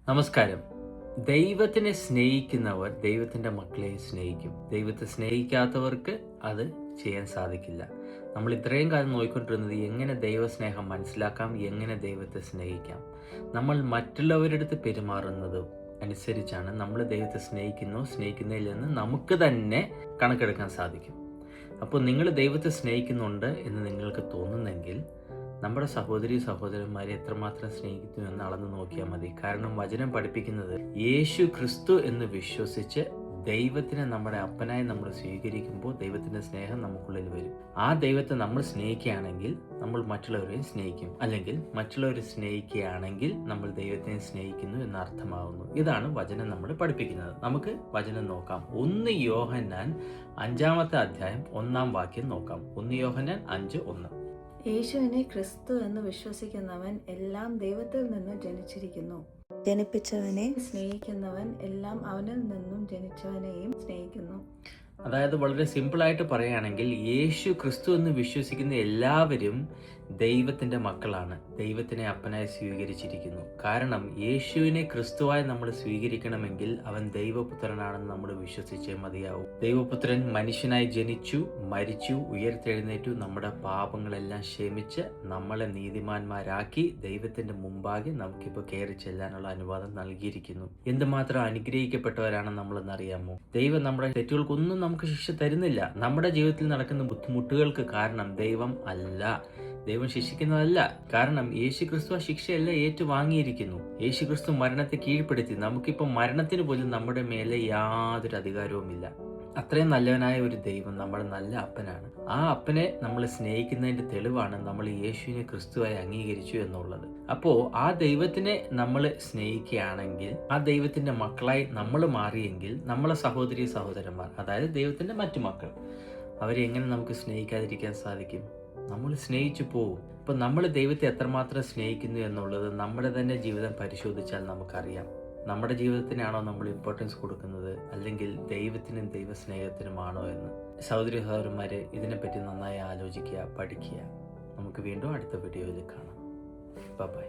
നമസ്കാരം. ദൈവത്തിനെ സ്നേഹിക്കുന്നവർ ദൈവത്തിൻ്റെ മക്കളെ സ്നേഹിക്കും. ദൈവത്തെ സ്നേഹിക്കാത്തവർക്ക് അത് ചെയ്യാൻ സാധിക്കില്ല. നമ്മൾ ഇത്രയും കാലം നോക്കിക്കൊണ്ടിരുന്നത് എങ്ങനെ ദൈവസ്നേഹം മനസ്സിലാക്കാം, എങ്ങനെ ദൈവത്തെ സ്നേഹിക്കാം. നമ്മൾ മറ്റുള്ളവരുടെ അടുത്ത് പെരുമാറുന്നത് അനുസരിച്ചാണ് നമ്മൾ ദൈവത്തെ സ്നേഹിക്കുന്നില്ലെന്ന് നമുക്ക് തന്നെ കണക്കെടുക്കാൻ സാധിക്കും. അപ്പോൾ നിങ്ങൾ ദൈവത്തെ സ്നേഹിക്കുന്നുണ്ട് എന്ന് നിങ്ങൾക്ക് തോന്നുന്നെങ്കിൽ നമ്മുടെ സഹോദരി സഹോദരന്മാരെ എത്രമാത്രം സ്നേഹിക്കുന്നു എന്ന് അളന്ന് നോക്കിയാൽ മതി. കാരണം വചനം പഠിപ്പിക്കുന്നത് യേശു ക്രിസ്തു എന്ന് വിശ്വസിച്ച് ദൈവത്തിനെ നമ്മുടെ അപ്പനായി നമ്മൾ സ്വീകരിക്കുമ്പോൾ ദൈവത്തിൻ്റെ സ്നേഹം നമുക്കുള്ളിൽ വരും. ആ ദൈവത്തെ നമ്മൾ സ്നേഹിക്കുകയാണെങ്കിൽ നമ്മൾ മറ്റുള്ളവരെയും സ്നേഹിക്കും, അല്ലെങ്കിൽ മറ്റുള്ളവരെ സ്നേഹിക്കുകയാണെങ്കിൽ നമ്മൾ ദൈവത്തെ സ്നേഹിക്കുന്നു എന്ന് അർത്ഥമാകുന്നു. ഇതാണ് വചനം നമ്മൾ പഠിപ്പിക്കുന്നത്. നമുക്ക് വചനം നോക്കാം. 1 യോഹന്നാൻ 5-ാമത്തെ അധ്യായം 1-ാം വാക്യം നോക്കാം. 1 യോഹന്നാൻ 5:1. യേശുവിനെ ക്രിസ്തു എന്ന് വിശ്വസിക്കുന്നവൻ എല്ലാം ദൈവത്തിൽ നിന്ന് ജനിച്ചിരിക്കുന്നു. ജനിപ്പിച്ചവനെ സ്നേഹിക്കുന്നവൻ എല്ലാം അവനിൽ നിന്നും ജനിച്ചവനെയും സ്നേഹിക്കുന്നു. അതായത് വളരെ സിമ്പിളായിട്ട് പറയുകയാണെങ്കിൽ യേശു ക്രിസ്തു എന്ന് വിശ്വസിക്കുന്ന എല്ലാവരും ദൈവത്തിൻ്റെ മക്കളാണ്, ദൈവത്തിനെ അപ്പനായി സ്വീകരിച്ചിരിക്കുന്നു. കാരണം യേശുവിനെ ക്രിസ്തുവായി നമ്മൾ സ്വീകരിക്കണമെങ്കിൽ അവൻ ദൈവപുത്രനാണെന്ന് നമ്മൾ വിശ്വസിച്ചേ മതിയാവും. ദൈവപുത്രൻ മനുഷ്യനായി ജനിച്ചു, മരിച്ചു, ഉയർത്തെഴുന്നേറ്റു, നമ്മുടെ പാപങ്ങളെല്ലാം ക്ഷമിച്ച് നമ്മളെ നീതിമാന്മാരാക്കി ദൈവത്തിൻ്റെ മുമ്പാകെ നമുക്കിപ്പോൾ കയറി ചെല്ലാനുള്ള അനുവാദം നൽകിയിരിക്കുന്നു. എന്തുമാത്രം അനുഗ്രഹിക്കപ്പെട്ടവരാണെന്ന് നമ്മളെന്നറിയാമോ? ദൈവം നമ്മുടെ തെറ്റുകൾക്കൊന്നും നമുക്ക് ശിക്ഷ തരുന്നില്ല. നമ്മുടെ ജീവിതത്തിൽ നടക്കുന്ന ബുദ്ധിമുട്ടുകൾക്ക് കാരണം ദൈവം അല്ല, ദൈവം ശിക്ഷിക്കുന്നതല്ല. കാരണം യേശുക്രിസ്തു ആ ശിക്ഷയെല്ലാം ഏറ്റുവാങ്ങിയിരിക്കുന്നു. യേശുക്രിസ്തു മരണത്തെ കീഴ്പ്പെടുത്തി. നമുക്കിപ്പോൾ മരണത്തിന് പോലും നമ്മുടെ മേലെ യാതൊരു അധികാരവുമില്ല. അത്രയും നല്ലവനായ ഒരു ദൈവം നമ്മുടെ നല്ല അപ്പനാണ്. ആ അപ്പനെ നമ്മൾ സ്നേഹിക്കുന്നതിന്റെ തെളിവാണ് നമ്മൾ യേശുവിനെ ക്രിസ്തുവായി അംഗീകരിച്ചു എന്നുള്ളത്. അപ്പോൾ ആ ദൈവത്തിനെ നമ്മൾ സ്നേഹിക്കുകയാണെങ്കിൽ, ആ ദൈവത്തിന്റെ മക്കളായി നമ്മൾ മാറിയെങ്കിൽ, നമ്മളെ സഹോദരി സഹോദരന്മാർ, അതായത് ദൈവത്തിന്റെ മറ്റു മക്കൾ, അവരെ എങ്ങനെ നമുക്ക് സ്നേഹിക്കാതിരിക്കാൻ സാധിക്കും? നമ്മൾ സ്നേഹിച്ചു പോകും. ഇപ്പം നമ്മൾ ദൈവത്തെ എത്രമാത്രം സ്നേഹിക്കുന്നു എന്നുള്ളത് നമ്മുടെ തന്നെ ജീവിതം പരിശോധിച്ചാൽ നമുക്കറിയാം. നമ്മുടെ ജീവിതത്തിനാണോ നമ്മൾ ഇമ്പോർട്ടൻസ് കൊടുക്കുന്നത്, അല്ലെങ്കിൽ ദൈവത്തിനും ദൈവസ്നേഹത്തിനുമാണോ എന്ന്? സഹോദരി സഹോദരന്മാരെ, ഇതിനെപ്പറ്റി നന്നായി ആലോചിക്കുക, പഠിക്കുക. നമുക്ക് വീണ്ടും അടുത്ത വീഡിയോയിൽ കാണാം. ബൈ.